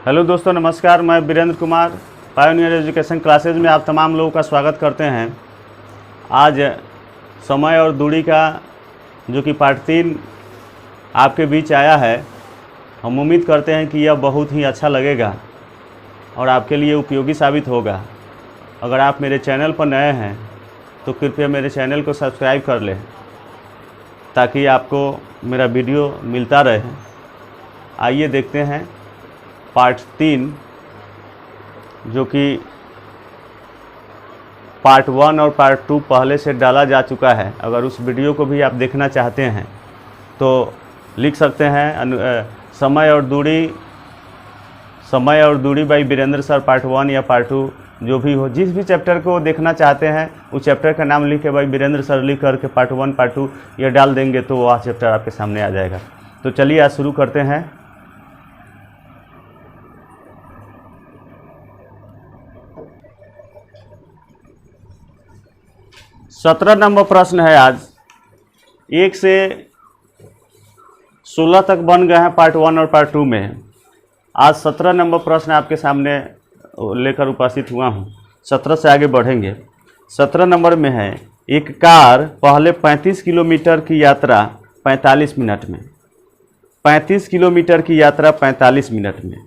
Hello दोस्तों, नमस्कार। मैं Virendra Kumar Pioneer Education Classes में आप तमाम लोगों का स्वागत करते हैं। आज समय और दूरी का जो कि पार्ट 3 आपके बीच आया है। हम उम्मीद करते हैं कि यह बहुत ही अच्छा लगेगा और आपके लिए उपयोगी साबित होगा। अगर आप मेरे चैनल पर नए हैं तो कृपया मेरे चैनल को सब्सक्राइब कर लें ताकि आपको मेरा वीडियो मिलता रहे। आइए देखते हैं पार्ट 3, जो कि पार्ट 1 और पार्ट 2 पहले से डाला जा चुका है। अगर उस वीडियो को भी आप देखना चाहते हैं तो लिख सकते हैं समय और दूरी बाई वीरेंद्र सर पार्ट 1 या पार्ट 2, जो भी हो। जिस भी चैप्टर को देखना चाहते हैं उस चैप्टर का नाम लिख के बाई वीरेंद्र सर लिख करके पार्ट 1 पार्ट 2 ये डाल देंगे तो वह चैप्टर आपके सामने आ जाएगा। तो चलिए आज शुरू करते हैं। सत्रह नंबर प्रश्न है। आज 1 से 16 तक बन गए हैं पार्ट 1 और पार्ट 2 में। आज 17 नंबर प्रश्न आपके सामने लेकर उपस्थित हुआ हूं। 17 से आगे बढ़ेंगे। 17 नंबर में है, एक कार पहले 35 किलोमीटर की यात्रा 45 मिनट में, 35 किलोमीटर की यात्रा 45 मिनट में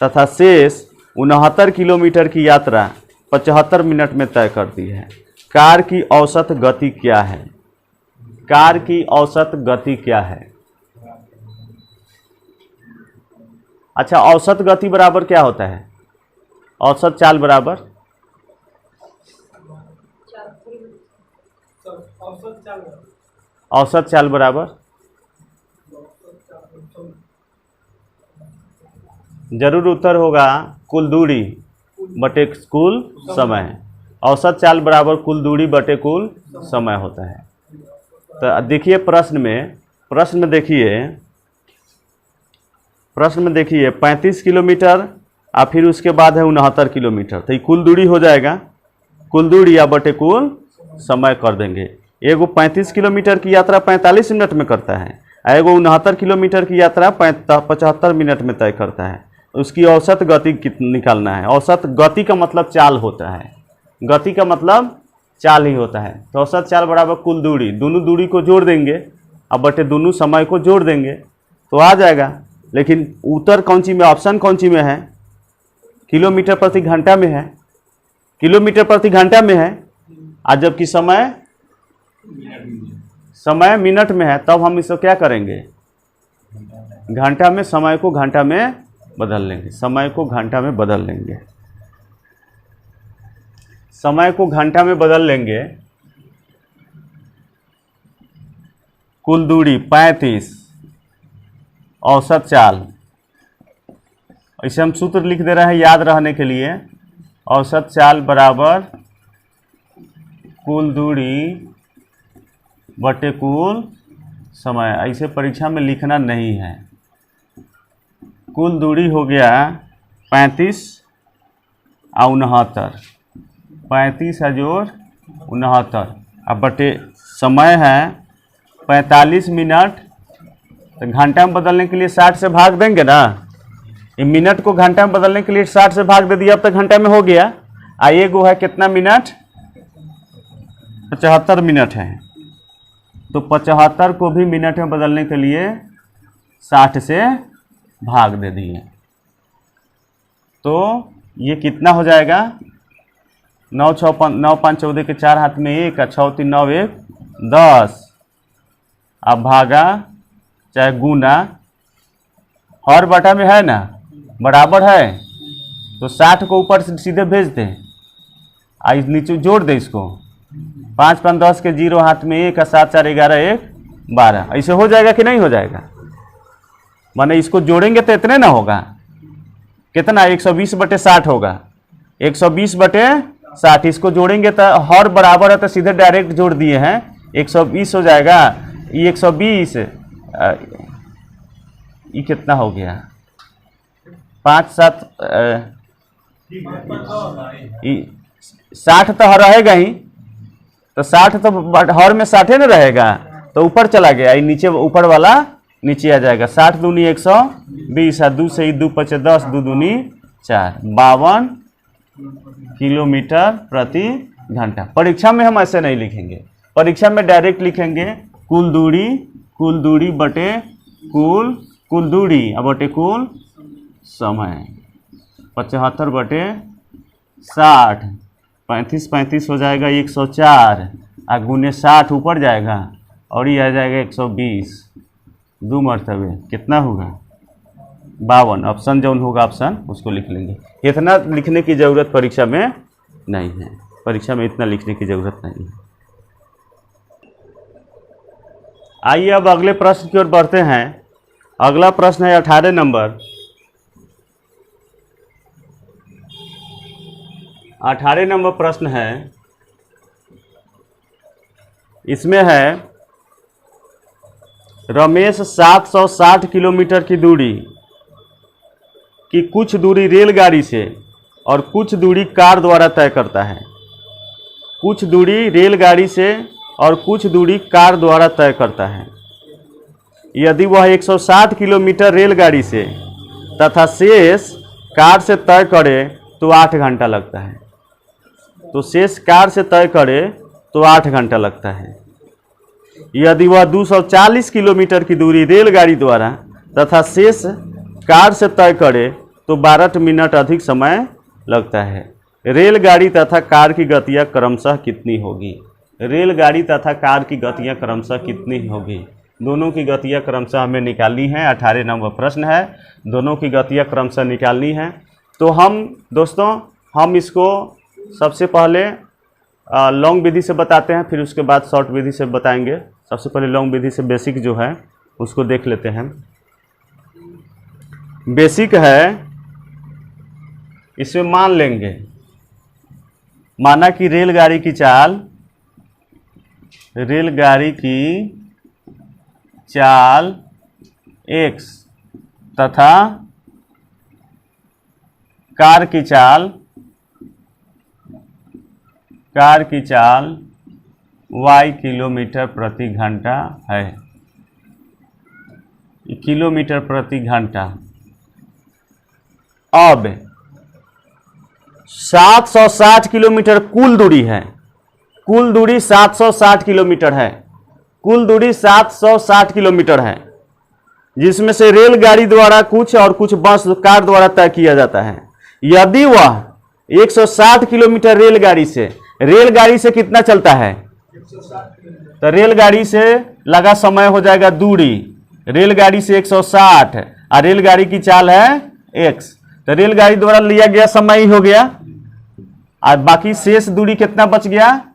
तथा शेष 69 किलोमीटर की यात्रा 75 मिनट में तय करती है। कार की औसत गति क्या है? कार की औसत गति क्या है? अच्छा, औसत गति बराबर क्या होता है? औसत चाल बराबर औसत चाल बराबर जरूर उत्तर होगा कुल दूरी बटे कुल समय। औसत चाल बराबर कुल दूरी बटे कुल समय होता है। तो देखिए प्रश्न में देखिए 35 किलोमीटर और फिर उसके बाद है 69 किलोमीटर। तो ये कुल दूरी हो जाएगा। कुल दूरी या बटे कुल समय कर देंगे। एगो 35 किलोमीटर की यात्रा 45 मिनट में करता है, एगो 69 किलोमीटर की यात्रा 75 मिनट में तय करता है। उसकी औसत गति कितनी निकालना है? औसत गति का मतलब चाल होता है। गति का मतलब चाल ही होता है। तो औसत चाल बराबर कुल दूरी, दोनों दूरी को जोड़ देंगे अब बटे दोनों समय को जोड़ देंगे तो आ जाएगा। लेकिन उत्तर कौन सी में, ऑप्शन कौन सी में है? किलोमीटर प्रति घंटा में है। किलोमीटर प्रति घंटा में है। आज जबकि समय मिनट में है, तब हम इसको क्या करेंगे? घंटा में समय को घंटा में बदल लेंगे। समय को घंटा में बदल लेंगे। समय को घंटा में बदल लेंगे। कुल दूरी 35, औसत चाल, इसे हम सूत्र लिख दे रहे हैं याद रहने के लिए। औसत चाल बराबर कुल दूरी बटे कुल समय। ऐसे परीक्षा में लिखना नहीं है। कुल दूरी हो गया 35 और 69, 35 है जोड़ 69, अब बटे समय है 45 मिनट। तो घंटा में बदलने के लिए 60 से भाग देंगे ना। ये मिनट को घंटा में बदलने के लिए 60 से भाग दे दिया, अब तक घंटा में हो गया। आइए वो है कितना मिनट? 75 मिनट है। तो 75 को भी मिनट में बदलने के लिए 60 से भाग दे दिए। तो ये कितना हो जाएगा? 9 5 14 के 4 हाथ में 1, 6 3 9 1 10। अब भागा चाहे गुना, हर बटा में है ना, बराबर है। तो 60 को ऊपर से सीधे भेज दें, इस नीचे जोड़ दे इसको। 5 5 10 के 0 हाथ में 1, 7 4 11 1 12। ऐसे हो जाएगा कि नहीं हो जाएगा? माने इसको जोड़ेंगे तो इतने ना होगा। कितना? 120 बटे 60 होगा। 120 बटे 60। इसको जोड़ेंगे तो हर बराबर है तो सीधे डायरेक्ट जोड़ दिए हैं। 120 हो जाएगा। ये 120 ये कितना हो गया? 5 7 60 तो रहेगा ही। तो 60 तो हर में 60 ना रहेगा, तो ऊपर चला गया। ये नीचे ऊपर वाला नीचे आ जाएगा। 60 दूनी 120 और 2 से ही 2 पचे 10, 2 दूनी 4, 52 किलोमीटर प्रति घंटा। परीक्षा में हम ऐसे नहीं लिखेंगे, परीक्षा में डायरेक्ट लिखेंगे कुल दूरी बटे कुल दूरी अब बटे कुल समय। 75 बटे 60, 35 हो जाएगा 104 और गुने 60 ऊपर जाएगा और ये आ जाएगा 120, 2 मरतबे कितना होगा 52। ऑप्शन जो होगा ऑप्शन उसको लिख लेंगे। इतना लिखने की ज़रूरत परीक्षा में नहीं है, परीक्षा में इतना लिखने की ज़रूरत नहीं है। आइए अब अगले प्रश्न की ओर बढ़ते हैं। अगला प्रश्न है 18 नंबर। 18 नंबर प्रश्न है, इसमें है रमेश 760 किलोमीटर की दूरी की कुछ दूरी रेलगाड़ी से और कुछ दूरी कार द्वारा तय करता है। कुछ दूरी रेलगाड़ी से और कुछ दूरी कार द्वारा तय करता है। यदि वह 160 किलोमीटर रेलगाड़ी से तथा शेष कार से तय करे तो 8 घंटा लगता है। तो शेष कार से तय करे तो 8 घंटा लगता है। यदि वह 240 किलोमीटर की दूरी रेलगाड़ी द्वारा तथा शेष कार से तय करे तो 12 मिनट अधिक समय लगता है। रेलगाड़ी तथा कार की गतियाँ क्रमशः कितनी होगी? रेलगाड़ी तथा कार की गतियाँ क्रमशः कितनी होगी? दोनों की गतियाँ क्रमशः हमें निकालनी है। 18 नंबर प्रश्न है, दोनों की गतियाँ क्रमशः निकालनी है। तो हम दोस्तों हम इसको सबसे पहले लॉन्ग विधि से बताते हैं, फिर उसके बाद शॉर्ट विधि से बताएंगे। सबसे पहले लॉन्ग विधि से बेसिक जो है उसको देख लेते हैं। बेसिक है, इसमें मान लेंगे, माना कि रेलगाड़ी की चाल x तथा कार की चाल y किलोमीटर प्रति घंटा है। किलोमीटर प्रति घंटा। अब 760 किलोमीटर कुल दूरी है। कुल दूरी 760 किलोमीटर है। कुल दूरी 760 किलोमीटर है, जिसमें से रेलगाड़ी द्वारा कुछ और कुछ बस कार द्वारा तय किया जाता है। यदि वह 160 किलोमीटर रेलगाड़ी से कितना चलता है? तो रेलगाड़ी से लगा समय हो जाएगा दूरी। रेलगाड़ी से 160 और रेलगाड़ी की चाल है x, तो रेलगाड़ी द्वारा लिया गया समय ही हो गया। और बाकी शेष दूरी कितना बच गया?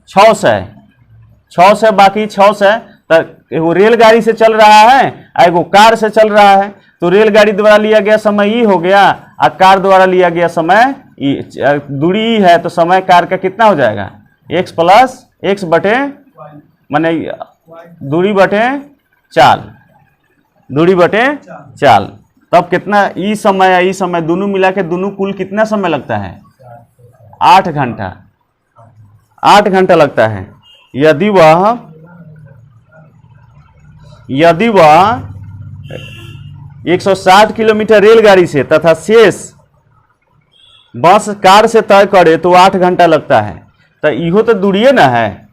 600। बाकी 600। तो एगो रेलगाड़ी से चल रहा है, एगो कार से चल रहा है, तो रेलगाड़ी द्वारा लिया गया समय ही हो गया और कार द्वारा लिया गया समय दूरी ही है, तो समय कार का कितना हो जाएगा? x प्लस x बटे माने दूरी बटे चाल। तब कितना ई समय दोनों मिला के दोनों कुल कितना समय लगता है? 8 घंटा। 8 घंटा लगता है। यदि वह 160 किलोमीटर रेलगाड़ी से तथा शेष बस कार से तय करे तो 8 घंटा लगता है। तो इहो तो दूरिये ना है।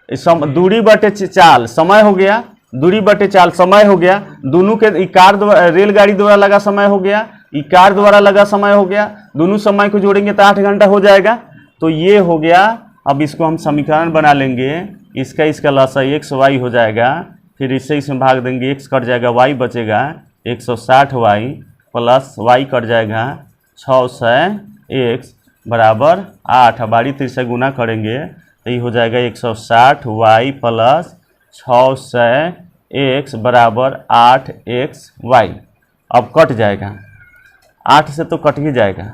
दूरी बटे चाल समय हो गया, दूरी बटे चाल समय हो गया। दोनों के रेलगाड़ी द्वारा लगा समय हो गया, कार द्वारा लगा समय हो गया। दोनों समय को जोड़ेंगे तो 8 घंटा हो जाएगा। तो ये हो गया। अब इसको हम समीकरण बना लेंगे। इसका लसा x y हो जाएगा, फिर इसमें भाग देंगे, x कट जाएगा, y बचेगा 160y प्लस y कट जाएगा 600x बराबर 8। बारी 3 से गुना करेंगे तो ये हो जाएगा 160y प्लस 600x बराबर 8xy। अब कट जाएगा, 8 से तो कट ही जाएगा।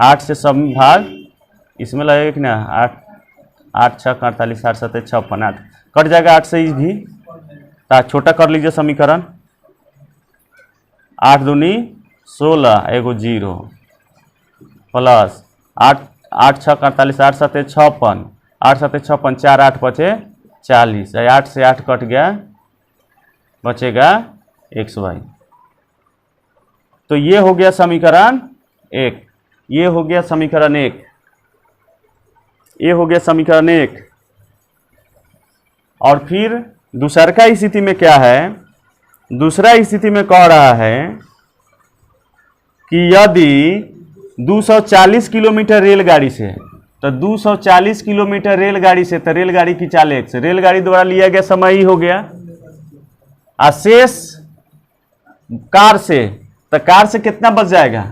8 से सब भाग इसमें लगेगा कि ना, 8 6 48 8 7 56 8 कट जाएगा। 8 से ही भी छोटा कर लीजिए समीकरण। 8 दूनी 16 एगो 0 प्लस 8 6 48 8 7 56 8 7 56 4 8 5 40। 8 से 8 कट गया बचेगा एक्स वाई। तो ये हो गया समीकरण 1, ये हो गया समीकरण 1, ये हो गया समीकरण 1। और फिर दूसरा स्थिति में क्या है, दूसरा स्थिति में कह रहा है कि यदि 240 किलोमीटर रेलगाड़ी से, तो 240 किलोमीटर रेलगाड़ी से, तो रेलगाड़ी की चाल x, रेलगाड़ी द्वारा लिया गया समय ही हो गया, शेष कार से, तो कार से कितना बच जाएगा,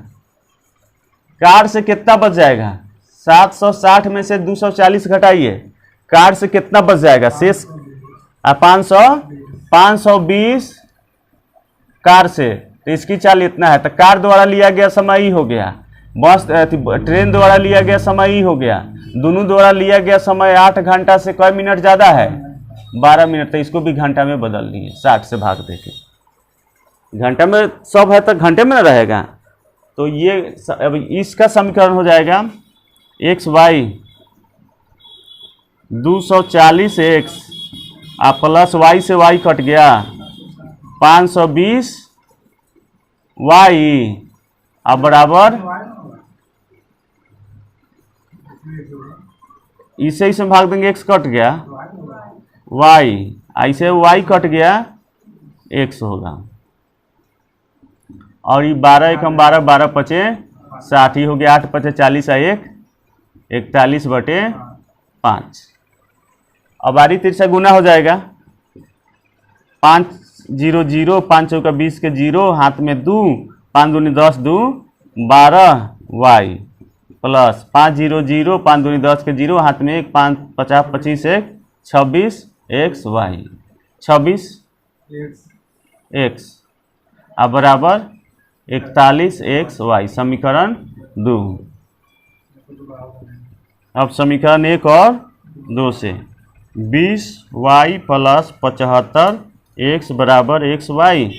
कार से कितना बच जाएगा, 760 में से 240 घटाइए, कार से कितना बच जाएगा शेष 520 कार से, तो इसकी चाल इतना है। तो कार द्वारा लिया गया समय ही हो गया, बस ट्रेन द्वारा लिया गया समय ही हो गया, दोनों द्वारा लिया गया समय 8 घंटा से कई मिनट ज़्यादा है, 12 मिनट। तो इसको भी घंटा में बदल दिए, 60 से भाग देके, घंटा में सब है तो घंटे में रहेगा। तो ये अब इसका समीकरण हो जाएगा x y 240 x plus y से वाई कट गया 520 वाई अब बराबर इसे इसमें भाग देंगे, एक्स कट गया वाई, ऐसे वाई कट गया एक्स होगा। और ये 12 एकम 12, 12 पचे 60, ही हो गया 8 पचे 40 है 41 बटे 5। अब बारी तिरछा गुना हो जाएगा, 5 0 0, 5 चौका 20 के 0, हाथ में 2, 5 दूनी 10, 2 12 वाई प्लस 5 0 0, 5 दूनी 10 के 0, हाथ में 1, 5 50 25 1 26 एक्स वाई, 26 एक्स अब बराबर 41 एक्स वाई, समीकरण 2। अब समीकरण 1 और 2 से 20 वाई प्लस 75 एक्स बराबर एक्स वाई,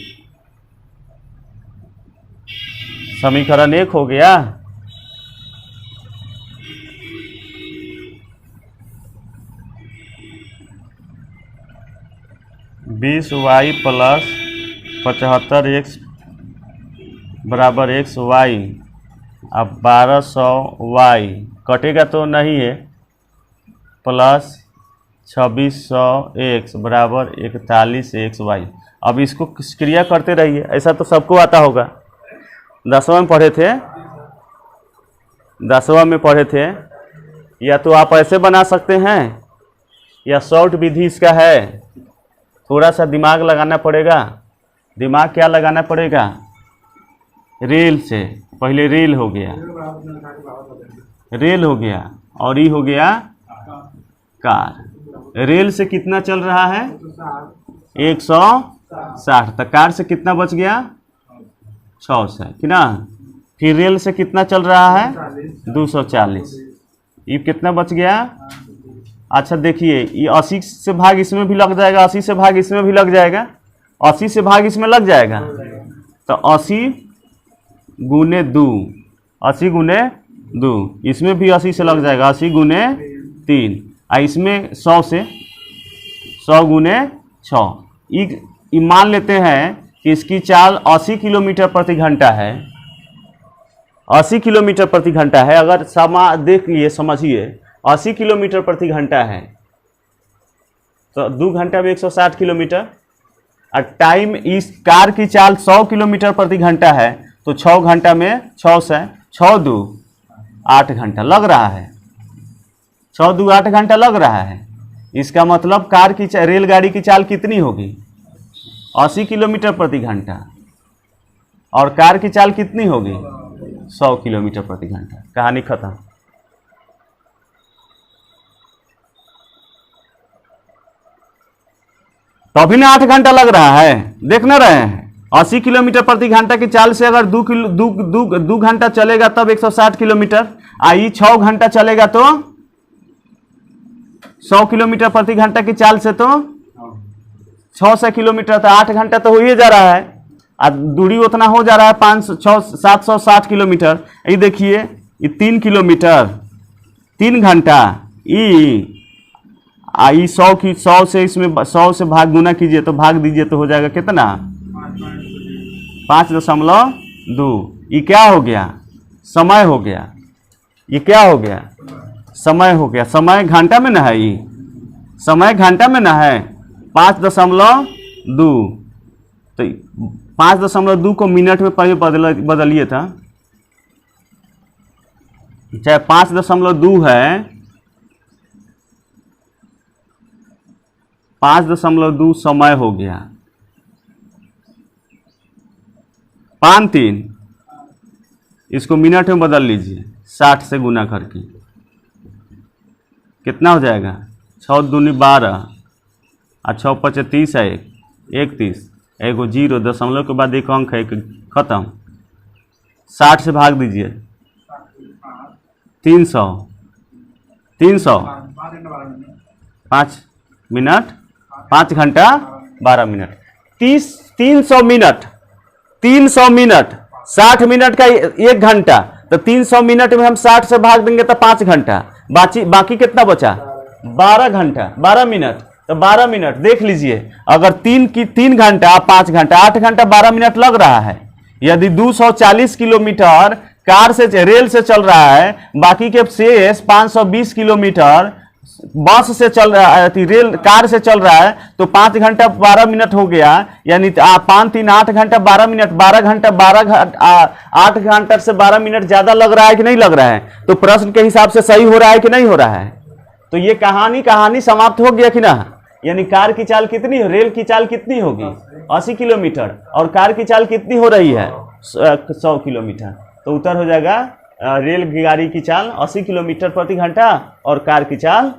समीकरण 1 हो गया। बीस वाई प्लस 75 एक्स बराबर एक्स वाई, अब 1200 वाई कटेगा तो नहीं है, प्लस 2600 एक्स बराबर 41 एक्स वाई। अब इसको क्रिया करते रहिए, ऐसा तो सबको आता होगा, 10वां में पढ़े थे, 10वां में पढ़े थे। या तो आप ऐसे बना सकते हैं, या शॉर्ट विधि इसका है, थोड़ा सा दिमाग लगाना पड़ेगा। दिमाग क्या लगाना पड़ेगा, रेल से, पहले रेल हो गया, रेल हो गया और ये हो गया कार। रेल से कितना चल रहा है 160, तो कार से कितना बच गया 600 कि ना। फिर रेल से कितना चल रहा है 240, ये कितना बच गया। अच्छा देखिए, ये 80 से भाग इसमें भी लग जाएगा, 80 से भाग इसमें भी लग जाएगा, 80 से भाग इसमें लग जाएगा, तो 80 गुने 2, 80 गुने 2, इसमें भी 80 से लग जाएगा, 80 गुने 3, इसमें 100 से 100 गुने 6। ये मान लेते हैं कि इसकी चाल 80 किलोमीटर प्रति घंटा है, 80 किलोमीटर प्रति घंटा है। अगर समा देखिए समझिए, 80 किलोमीटर प्रति घंटा है तो 2 घंटा में 160 किलोमीटर, और टाइम इस कार की चाल 100 किलोमीटर प्रति घंटा है, तो 6 घंटा में 6 से 6 2 8 घंटा लग रहा है, 6 2 8 घंटा लग रहा है। इसका मतलब कार की रेलगाड़ी की चाल कितनी होगी 80 किलोमीटर प्रति घंटा, और कार की चाल कितनी होगी 100 किलोमीटर प्रति घंटा। कहानी खत्म। तो अभी ना 8 घंटा लग रहा है, देख ना रहे हैं। 80 किलोमीटर प्रति घंटा की चाल से अगर 2 घंटा चलेगा तब 160 किलोमीटर, आई 6 घंटा चलेगा तो 100 किलोमीटर प्रति घंटा की चाल से तो 600 किलोमीटर, तो 8 घंटा तो हो ही जा रहा है, और दूरी उतना हो जा रहा है 760 किलोमीटर। ये देखिए, ये 3 किलोमीटर 3 घंटा, आई 100 की 100 से इसमें 100 से भाग गुना कीजिए तो भाग दीजिए तो हो जाएगा कितना 5.2। ये क्या हो गया समय हो गया, ये क्या हो गया समय हो गया। समय घंटा में ना है, ये समय घंटा में ना है 5.2। तो 5.2 को मिनट में पहले बदलिए था, चाहे 5.2 है 5.2 समय हो गया 5×3, इसको मिनट में बदल लीजिए 60 से गुना करके कितना हो जाएगा 6 दूनी 12 और 6 × 30 है 31, एगो 0 दशमलव के बाद एक अंक है खत्म। 60 से भाग दीजिए 300 5 मिनट 5 घंटा 12 मिनट 300 मिनट 300 मिनट 60 मिनट का 1 घंटा, तो 300 मिनट में हम 60 से भाग देंगे तो 5 घंटा, बाकी कितना बचा 12 घंटा 12 मिनट। तो 12 मिनट देख लीजिए, अगर 3 घंटा 5 घंटा 8 घंटा 12 मिनट लग रहा है। यदि 240 किलोमीटर कार से रेल से चल रहा है, बाकी के शेष 520 किलोमीटर बस से चल रहा है, रेल कार से चल रहा है, तो 5 घंटा 12 मिनट हो गया, यानी 5×3 8 घंटा 12 मिनट 12 घंटा 8 घंटा से 12 मिनट ज्यादा लग रहा है कि नहीं लग रहा है। तो प्रश्न के हिसाब से सही हो रहा है कि नहीं हो रहा है। तो ये कहानी समाप्त हो गया कि ना। यानी कार की चाल कितनी, रेल की चाल कितनी होगी 80 किलोमीटर, और कार की चाल कितनी हो रही है 100 किलोमीटर। तो उत्तर हो जाएगा रेल गाड़ी की चाल 80 किलोमीटर प्रति घंटा और कार की चाल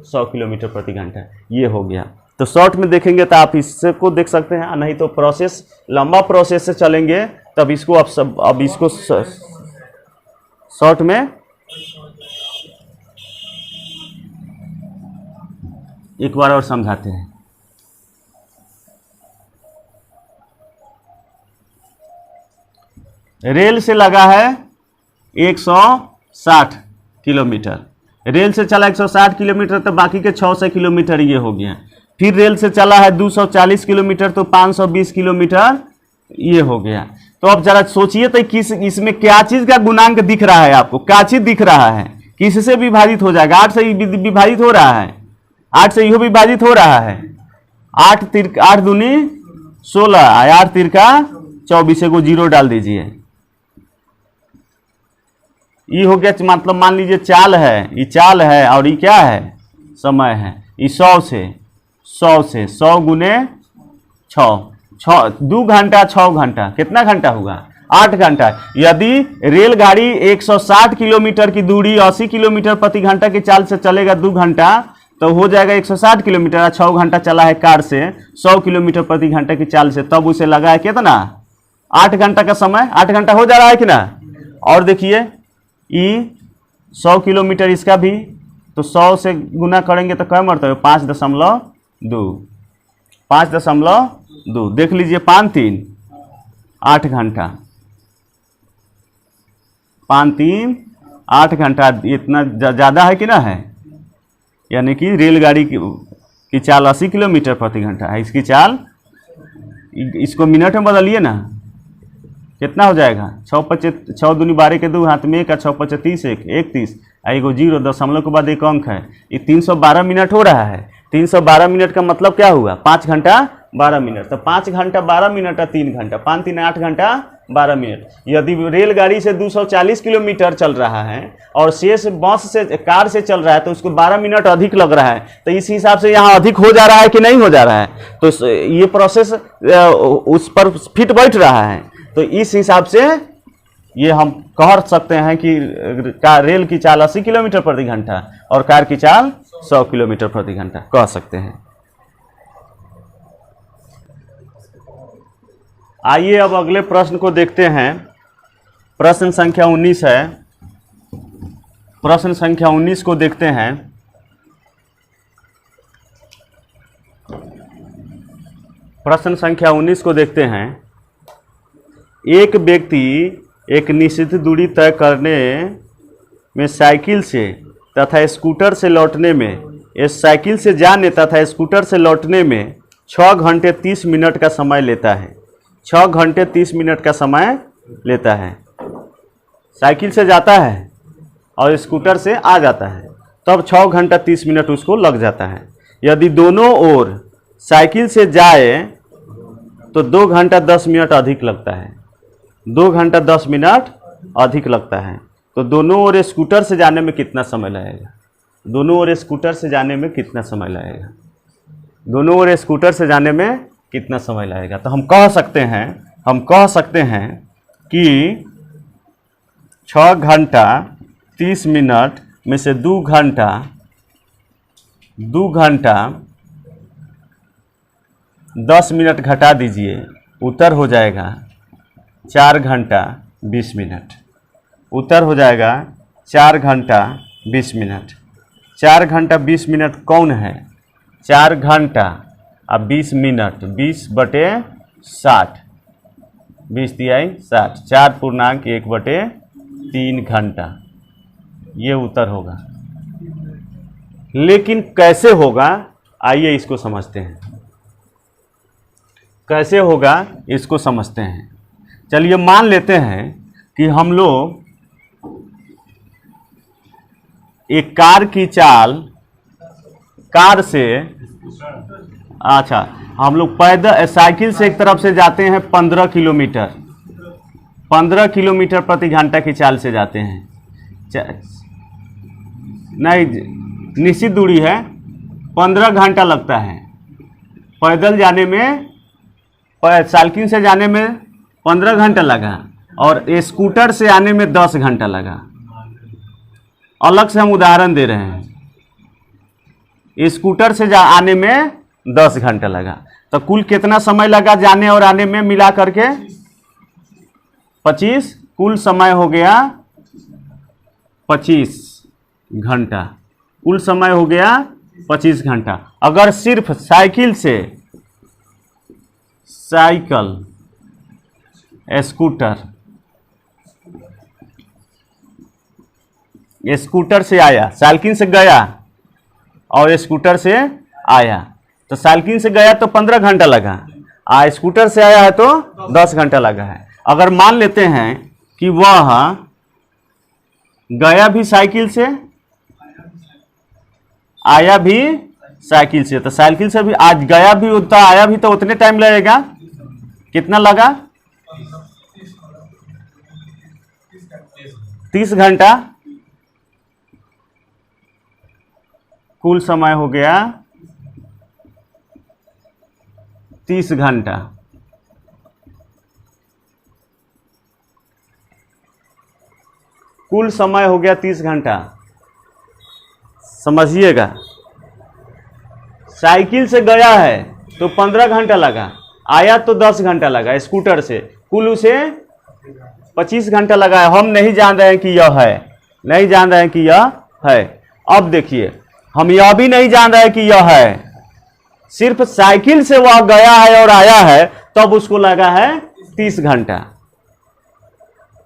100 किलोमीटर प्रति घंटा। ये हो गया। तो शॉर्ट में देखेंगे तो आप इसको देख सकते हैं, नहीं तो प्रोसेस लंबा प्रोसेस से चलेंगे तब इसको अब इसको शॉर्ट में एक बार और समझाते हैं। रेल से लगा है 160 किलोमीटर, रेल से चला 160 किलोमीटर, तो बाकी के 600 किलोमीटर ये हो गया। फिर रेल से चला है 240 किलोमीटर, तो 520 किलोमीटर ये हो गया। तो अब जरा सोचिए तो इसमें क्या चीज का गुणांक दिख रहा है आपको, क्या चीज दिख रहा है, किससे विभाजित हो जाएगा। 8 से विभाजित हो रहा है, 8 से यह विभाजित हो रहा है। 8 दूनी 16, 8 तिरका 24 को 0 डाल दीजिए। ये हो गया, मतलब मान लीजिए चाल है, ये चाल है और ये क्या है समय है। ये 100 से 100 गुने 6 2 घंटा 6 घंटा कितना घंटा हुआ 8 घंटा। यदि रेलगाड़ी 160 किलोमीटर की दूरी 80 किलोमीटर प्रति घंटा की चाल से चलेगा 2 घंटा, तो हो जाएगा 160 किलोमीटर। 6 घंटा चला है कार से 100 किलोमीटर प्रति घंटा की चाल से, तब उसे लगा है कितना 8 घंटा का समय। 8 घंटा हो जा रहा है कि ना। और देखिए ई 100 किलोमीटर इसका भी, तो 100 से गुना करेंगे तो क्या मरता है 5.2 देख लीजिए। 5×3 8 घंटा, 5×3 8 घंटा, इतना ज़्यादा है कि ना है। यानी कि रेलगाड़ी की चाल 80 किलोमीटर प्रति घंटा है, इसकी चाल इसको मिनट में बदलिए ना, कितना हो जाएगा 6 दूनी 12 के 2 हाथ में 1 और 6 × 30 31, एगो 0 दशमलव के बाद एक अंक है। ये 312 मिनट हो रहा है। 312 मिनट का मतलब क्या हुआ 5 घंटा 12 मिनट। तो 5 घंटा 12 मिनट और 3 घंटा, 5×3 8 घंटा 12 मिनट। यदि रेलगाड़ी से 240 किलोमीटर चल रहा है और शेष बस से कार से चल रहा है, तो उसको 12 मिनट अधिक लग रहा है। तो इस हिसाब से यहाँ अधिक हो जा रहा है कि नहीं हो जा रहा है। तो ये प्रोसेस उस पर फिट बैठ रहा है। तो इस हिसाब से ये हम कह सकते हैं कि रेल की चाल 80 किलोमीटर प्रति घंटा और कार की चाल 100 किलोमीटर प्रति घंटा कह सकते हैं। आइए अब अगले प्रश्न को देखते हैं। प्रश्न संख्या 19 है। प्रश्न संख्या 19 को देखते हैं। प्रश्न संख्या 19 को देखते हैं। एक व्यक्ति एक निश्चित दूरी तय करने में साइकिल से तथा स्कूटर से लौटने में ये साइकिल से जा लेता था, स्कूटर से लौटने में 6 घंटे 30 मिनट का समय लेता है। 6 घंटे 30 मिनट का समय लेता है। साइकिल से जाता है और स्कूटर से आ जाता है, तब 6 घंटा 30 मिनट उसको लग जाता है। यदि दोनों ओर साइकिल से जाए तो 2 घंटा 10 मिनट अधिक लगता है। 2 घंटा 10 मिनट अधिक लगता है। तो दोनों ओर स्कूटर से जाने में कितना समय लगेगा? दोनों ओर स्कूटर से जाने में कितना समय लगेगा? दोनों ओर स्कूटर से जाने में कितना समय लगेगा? तो हम कह सकते हैं कि 6 घंटा 30 मिनट में से 2 घंटा 10 मिनट घटा दीजिए, उत्तर हो जाएगा 4 घंटा 20 मिनट। उत्तर हो जाएगा 4 घंटा 20 मिनट। 4 घंटा 20 मिनट कौन है? 4 घंटा और 20 मिनट 20/60, 20 तिहाई 60, 4.1/3 घंटा, ये उत्तर होगा। लेकिन कैसे होगा, आइए इसको समझते हैं। कैसे होगा इसको समझते हैं। चलिए मान लेते हैं कि हम लोग एक कार की चाल, कार से, अच्छा हम लोग पैदल साइकिल से एक तरफ से जाते हैं 15 किलोमीटर, 15 किलोमीटर प्रति घंटा की चाल से जाते हैं। नहीं, निश्चित दूरी है, 15 घंटा लगता है पैदल जाने में। साइकिल से जाने में 15 घंटा लगा और स्कूटर से आने में 10 घंटा लगा। अलग से हम उदाहरण दे रहे हैं। स्कूटर से आने में 10 घंटा लगा, तो कुल कितना समय लगा जाने और आने में मिला करके? 25। कुल समय हो गया 25 घंटा। कुल समय हो गया 25 घंटा। अगर सिर्फ स्कूटर स्कूटर से आया, साइकिल से गया और स्कूटर से आया, तो साइकिल से गया तो 15 घंटा लगा, स्कूटर से आया है तो 10 घंटा लगा है। अगर मान लेते हैं कि वह गया भी साइकिल से, आया भी साइकिल से, तो साइकिल से भी आज गया भी उतना, आया भी, तो उतने टाइम लगेगा। कितना लगा? 30 घंटा। कुल समय हो गया 30 घंटा। कुल समय हो गया 30 घंटा। समझिएगा, साइकिल से गया है तो 15 घंटा लगा, आया तो 10 घंटा लगा स्कूटर से, कुल उसे 25 घंटा लगा है। हम नहीं जान रहे हैं कि यह है, नहीं जान रहे हैं कि यह है। अब देखिए, हम यह भी नहीं जान रहे हैं कि यह है, सिर्फ साइकिल से वह गया है और आया है, तब उसको लगा है 30 घंटा।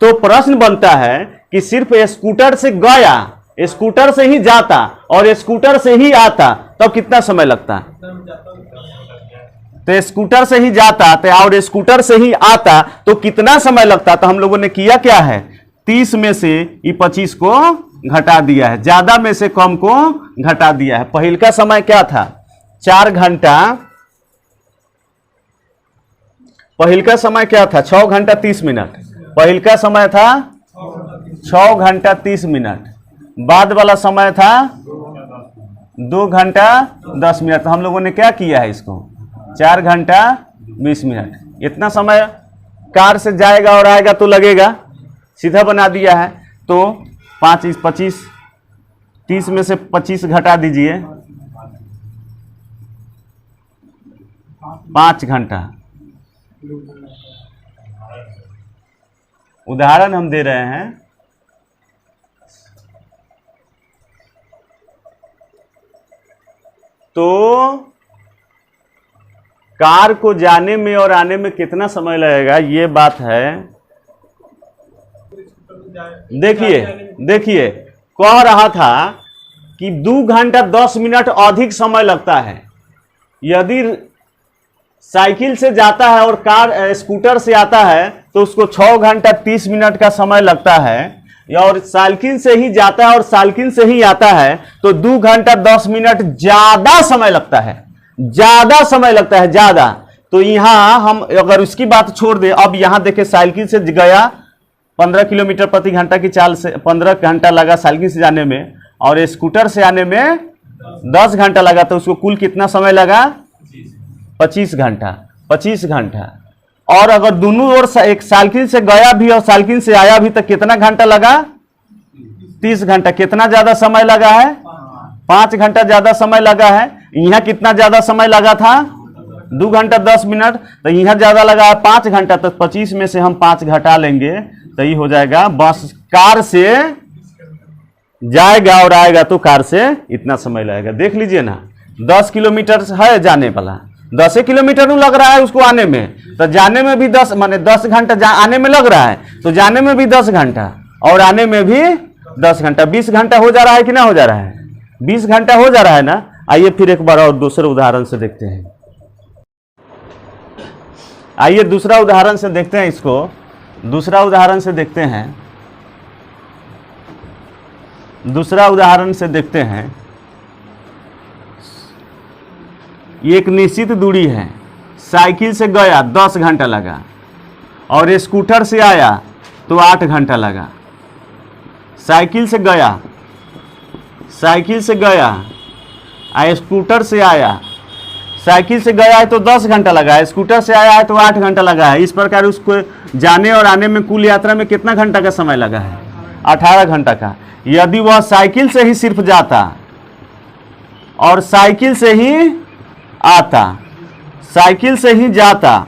तो प्रश्न बनता है कि सिर्फ स्कूटर से गया, स्कूटर से ही जाता और स्कूटर से ही आता, तब कितना समय लगता? तो स्कूटर से ही जाता और स्कूटर से ही आता तो कितना समय लगता? तो हम लोगों ने किया क्या है, 30 में से ये 25 को घटा दिया है, ज्यादा में से कम को घटा दिया है। पहले का समय क्या था? 4 घंटा। पहले का समय क्या था? 6 घंटा 30 मिनट। पहले का समय था 6 घंटा 30 मिनट। बाद वाला समय था 2 घंटा 10 मिनट। तो हम लोगों ने क्या किया है, इसको 4 घंटा 20 मिनट। इतना समय कार से जाएगा और आएगा तो लगेगा, सीधा बना दिया है। तो 25, 30 में से 25 घटा दीजिए, 5 घंटा। उदाहरण हम दे रहे हैं। तो कार को जाने में और आने में कितना समय लगेगा, ये बात है। देखिए कह रहा था कि 2 घंटा 10 मिनट अधिक समय लगता है। यदि साइकिल से जाता है और कार स्कूटर से आता है तो उसको 6 घंटा 30 मिनट का समय लगता है, और साइकिल से ही जाता है और साइकिल से ही आता है तो 2 घंटा 10 मिनट ज्यादा समय लगता है, ज्यादा समय लगता है, ज्यादा। तो यहां हम अगर उसकी बात छोड़ दे, अब यहां देखे साइकिल से गया 15 किलोमीटर प्रति घंटा की चाल से 15 घंटा लगा साइकिल से जाने में, और स्कूटर से आने में 10 घंटा लगा, तो उसको कुल कितना समय लगा? 25 घंटा, 25 घंटा। और अगर दोनों ओर एक साइकिल से गया भी और साइकिल से आया भी तो कितना घंटा लगा? 30 घंटा। कितना ज्यादा समय लगा है? 5 घंटा ज्यादा समय लगा है। यहाँ कितना ज्यादा समय लगा था? 2 घंटा 10 मिनट। तो यहाँ ज्यादा लगा है 5 घंटा, तो 25 में से हम 5 घटा लेंगे तो ये हो जाएगा। बस कार से जाएगा और आएगा तो कार से इतना समय लगेगा। देख लीजिए ना, 10 किलोमीटर है जाने वाला, 10 किलोमीटर लग रहा है उसको आने में, तो जाने में भी 10 माने 10 घंटा आने में लग रहा है, तो जाने में भी 10 घंटा और आने में भी 10 घंटा। 20 घंटा हो जा रहा है कि ना हो जा रहा है? 20 घंटा हो जा रहा है ना। आइए फिर एक बार और दूसरे उदाहरण से देखते हैं। आइए दूसरा उदाहरण से देखते हैं इसको। दूसरा उदाहरण से देखते हैं, दूसरा उदाहरण से देखते हैं। एक निश्चित दूरी है, साइकिल से गया 10 घंटा लगा और स्कूटर से आया तो 8 घंटा लगा। साइकिल से गया, साइकिल से गया, स्कूटर से आया, साइकिल से गया है तो 10 घंटा लगा है, स्कूटर से आया है तो 8 घंटा लगा है। इस प्रकार उसको जाने और आने में कुल यात्रा में कितना घंटा का समय लगा है? 18 घंटा का। यदि वह साइकिल से ही सिर्फ जाता और साइकिल से ही आता, साइकिल से ही जाता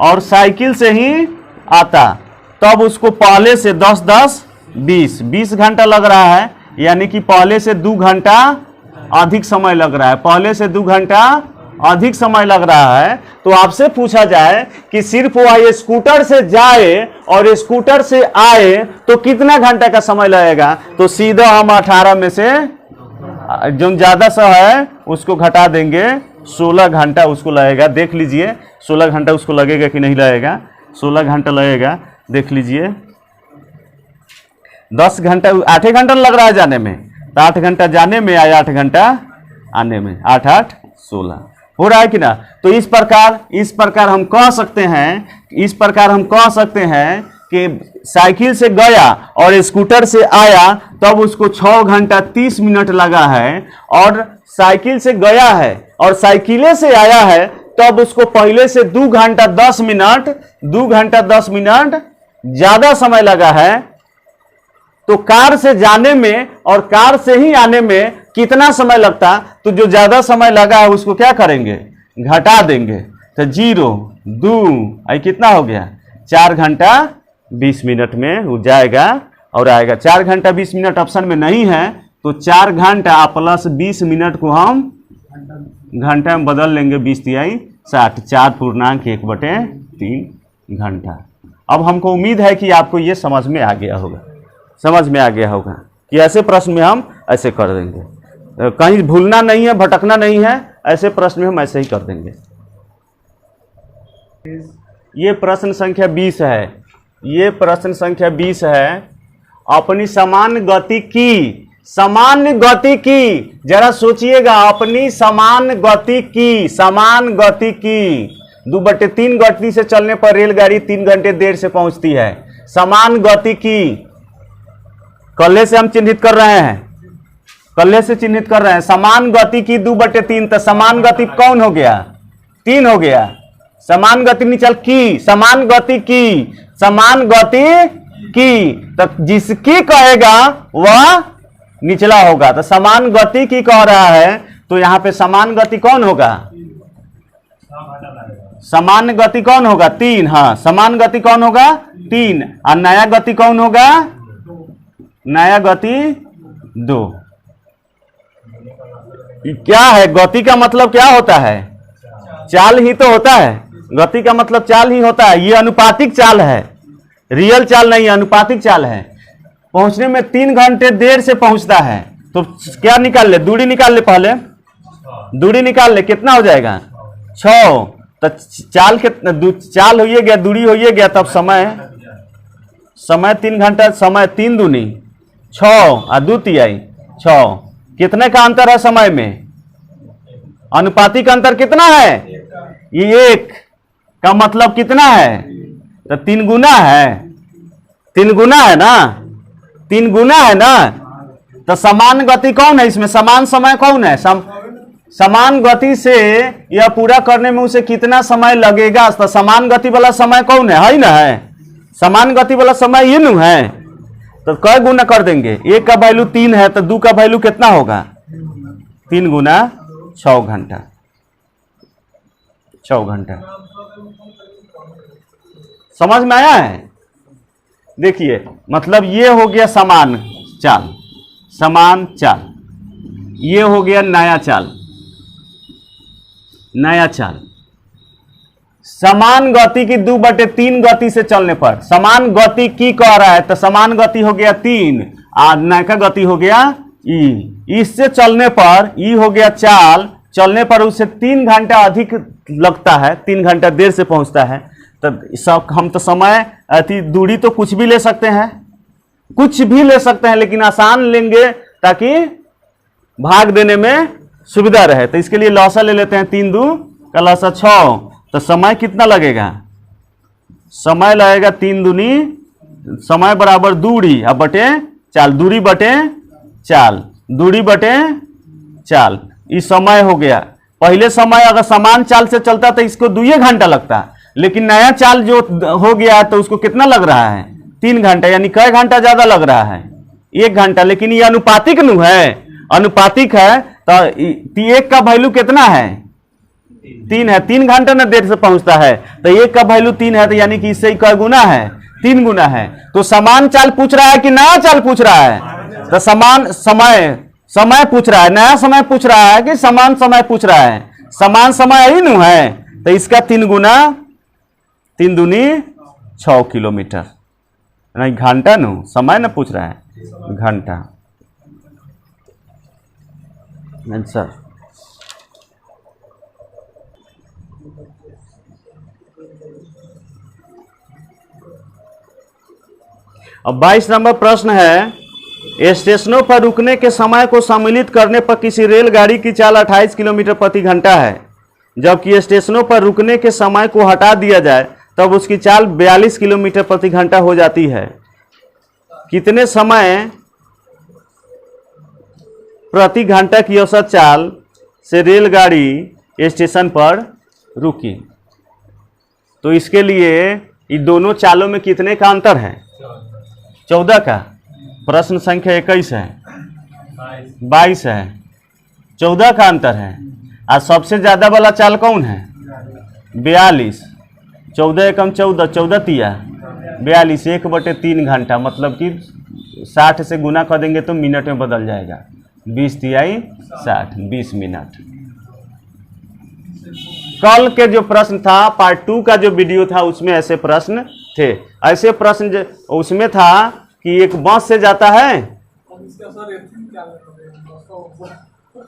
और साइकिल से ही आता, तब उसको पहले से 10 10 20 घंटा लग रहा है, यानी कि पहले से 2 घंटा अधिक समय लग रहा है, पहले से 2 घंटा अधिक समय लग रहा है। तो आपसे पूछा जाए कि सिर्फ वह स्कूटर से जाए और स्कूटर से आए तो कितना घंटा का समय लगेगा? तो सीधा हम 18 में से जो ज्यादा सा है उसको घटा देंगे, 16 घंटा उसको लगेगा। देख लीजिए 16 घंटा उसको लगेगा कि नहीं लगेगा? 16 घंटा लगेगा। देख लीजिए 10 घंटा 8 घंटा लग रहा है जाने में, तो 8 घंटा जाने में आया, 8 घंटा आने में, 8 8 16 हो रहा है कि ना। तो इस प्रकार हम कह सकते हैं, इस प्रकार हम कह सकते हैं कि साइकिल से गया और स्कूटर से आया तब उसको 6 घंटा 30 मिनट लगा है, और साइकिल से गया है और साइकिले से आया है तब उसको पहले से 2 घंटा 10 मिनट 2 घंटा 10 मिनट ज्यादा समय लगा है। तो कार से जाने में और कार से ही आने में कितना समय लगता? तो जो ज्यादा समय लगा है उसको क्या करेंगे? घटा देंगे। तो 0 2 आई कितना हो गया? 4 घंटा 20 मिनट में वो जाएगा और आएगा। 4 घंटा 20 मिनट ऑप्शन में नहीं है, तो 4 घंटा प्लस 20 मिनट को हम घंटा में बदल लेंगे। 20 तिहाई 60, 4.1/3 घंटा। अब हमको उम्मीद है कि आपको ये समझ में आ गया होगा, समझ में आ गया होगा कि ऐसे प्रश्न में हम ऐसे कर देंगे, कहीं भूलना नहीं है, भटकना नहीं है, ऐसे प्रश्न में हम ऐसे ही कर देंगे। ये प्रश्न संख्या 20 है, ये प्रश्न संख्या 20 है। अपनी समान गति की, समान गति की, जरा सोचिएगा, अपनी समान गति की, समान गति की 2/3 गति से चलने पर रेलगाड़ी 3 घंटे देर से पहुंचती है। समान गति की, कल्ले से हम चिन्हित कर रहे हैं, कल्ले से चिन्हित कर रहे हैं। समान गति की 2/3, तो समान गति कौन हो गया? 3 हो गया। समान गति निचल की, समान गति की, समान गति की, तो जिसकी कहेगा वह निचला होगा। तो समान गति की कह रहा है, तो यहां पे समान गति कौन होगा? समान गति कौन होगा? 3। हाँ, समान गति कौन होगा? 3। और नया गति कौन होगा? नया गति 2। क्या है गति का मतलब? क्या होता है? चाल ही तो होता है। गति का मतलब चाल ही होता है। ये अनुपातिक चाल है, रियल चाल नहीं है, अनुपातिक चाल है। पहुंचने में 3 घंटे देर से पहुंचता है, तो क्या निकाल ले, दूरी निकाल ले, पहले दूरी निकाल ले, कितना हो जाएगा 6। तो चाल कितना, चाल होइए गया, दूरी होइए गया, तब समय 3 घंटा, समय 3 दूनी 6 और 2 तिहाई 6। कितने का अंतर है समय में, अनुपातिक अंतर कितना है, ये 1 का मतलब कितना है, तो 3 गुना है, 3 गुना है ना, 3 गुना है ना। तो समान गति कौन है इसमें, समान समय कौन है, समान गति से यह पूरा करने में उसे कितना समय लगेगा, तो समान गति वाला समय कौन है ना है, समान गति वाला समय ये नु है। तो कै गुना कर देंगे, 1 का वैल्यू 3 है तो 2 का वैल्यू कितना होगा, 3 गुना 6 घंटा, 6 घंटा। समझ में आया है। देखिए मतलब ये हो गया समान चाल, समान चाल, ये हो गया नया चाल, नया चाल। समान गति की 2/3 गति से चलने पर, समान गति की कह रहा है तो समान गति हो गया 3 और नयका गति हो गया ई, इससे चलने पर ई हो गया चाल, चलने पर उसे 3 घंटा अधिक लगता है, 3 घंटा देर से पहुंचता है। तब सब हम तो समय अति दूरी तो कुछ भी ले सकते हैं, कुछ भी ले सकते हैं, लेकिन आसान लेंगे ताकि भाग देने में सुविधा रहे। तो इसके लिए लौसा ले लेते हैं, 3 2 का लौसा 6। तो समय कितना लगेगा, समय लगेगा 3 दूनी, समय बराबर दूरी अब बटे चाल, दूरी बटे चाल, दूरी बटे चाल, इस समय हो गया। पहले समय अगर समान चाल से चलता तो इसको 2 घंटा लगता, लेकिन नया चाल जो हो गया तो उसको कितना लग रहा है, 3 घंटा, यानी कई घंटा ज्यादा लग रहा है, 1 घंटा। लेकिन ये अनुपातिक नु है, अनुपातिक है, तो 1 का वैल्यू कितना है, 3 है, 3 घंटा ना देर से पहुंचता है, तो 1 का वैल्यू 3 है, तो यानी कि इससे कई गुना है, 3 गुना है। तो समान चाल पूछ रहा है कि नया चाल पूछ रहा है, तो समान समय पूछ रहा है, नया समय पूछ रहा है कि समान समय पूछ रहा है, समान समय ही नु है, तो इसका 3 गुना, 3 दूनी 6 किलोमीटर, नहीं घंटा नु, समय ना पूछ रहा है, घंटा आंसर। अब 22 नंबर प्रश्न है, स्टेशनों पर रुकने के समय को सम्मिलित करने पर किसी रेलगाड़ी की चाल 28 किलोमीटर प्रति घंटा है, जबकि स्टेशनों पर रुकने के समय को हटा दिया जाए तब उसकी चाल 42 किलोमीटर प्रति घंटा हो जाती है। कितने समय प्रति घंटा की औसत चाल से रेलगाड़ी स्टेशन पर रुकी? तो इसके लिए ये दोनों चालों में कितने का अंतर है, 14 का। प्रश्न संख्या 21 है, 22 है, 14 का अंतर है। और सबसे ज्यादा वाला चाल कौन है, 42, 14 एकम 14, 14 तिया 42, 1/3 घंटा, मतलब कि 60 से गुना कर देंगे तो मिनट में बदल जाएगा, 20 तिहाई 60, 20 मिनट। कल के जो प्रश्न था पार्ट 2 का जो वीडियो था उसमें ऐसे प्रश्न थे, ऐसे प्रश्न उसमें था कि एक बस से जाता है,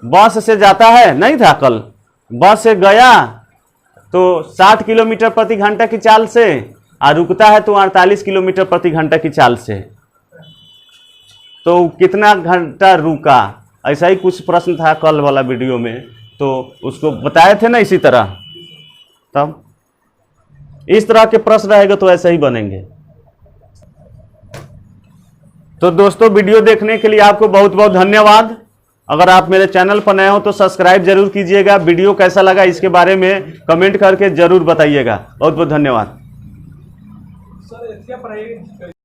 बस से जाता है, नहीं था कल, बस से गया तो 60 किलोमीटर प्रति घंटा की चाल से, और रुकता है तो 48 किलोमीटर प्रति घंटा की चाल से, तो कितना घंटा रुका, ऐसा ही कुछ प्रश्न था कल वाला वीडियो में, तो उसको बताए थे ना इसी तरह। तब इस तरह के प्रश्न रहेगा तो ऐसे ही बनेंगे। तो दोस्तों वीडियो देखने के लिए आपको बहुत बहुत धन्यवाद। अगर आप मेरे चैनल पर नए हो तो सब्सक्राइब जरूर कीजिएगा। वीडियो कैसा लगा इसके बारे में कमेंट करके जरूर बताइएगा। बहुत बहुत धन्यवाद।